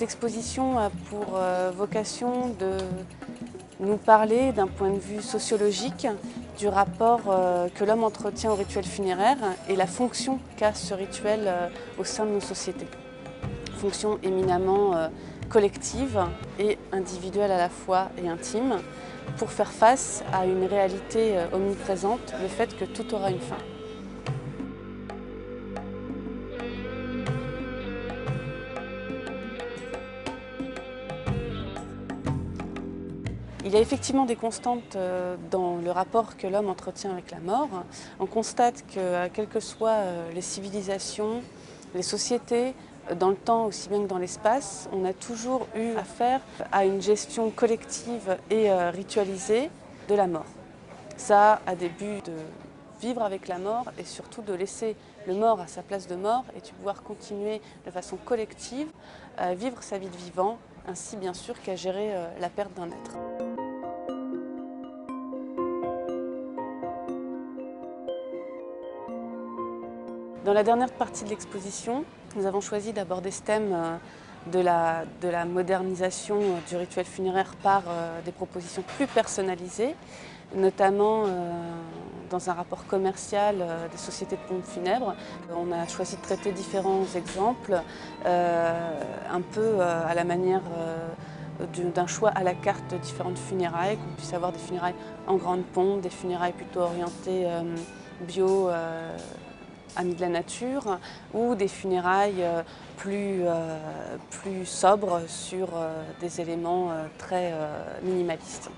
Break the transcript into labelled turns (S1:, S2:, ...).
S1: exposition a pour vocation de nous parler d'un point de vue sociologique du rapport que l'homme entretient au rituel funéraire et la fonction qu'a ce rituel au sein de nos sociétés. Fonction éminemment collective et individuelle à la fois et intime, pour faire face à une réalité omniprésente, le fait que tout aura une fin. Il y a effectivement des constantes dans le rapport que l'homme entretient avec la mort. On constate que, quelles que soient les civilisations, les sociétés, dans le temps aussi bien que dans l'espace, on a toujours eu affaire à une gestion collective et ritualisée de la mort. Ça a des buts de vivre avec la mort et surtout de laisser le mort à sa place de mort et de pouvoir continuer de façon collective à vivre sa vie de vivant, ainsi bien sûr qu'à gérer la perte d'un être. Dans la dernière partie de l'exposition, nous avons choisi d'aborder ce thème de la modernisation du rituel funéraire par des propositions plus personnalisées, notamment dans un rapport commercial des sociétés de pompes funèbres. On a choisi de traiter différents exemples, un peu à la manière d'un choix à la carte de différentes funérailles, qu'on puisse avoir des funérailles en grande pompe, des funérailles plutôt orientées bio, amis de la nature, ou des funérailles plus sobres sur des éléments très minimalistes.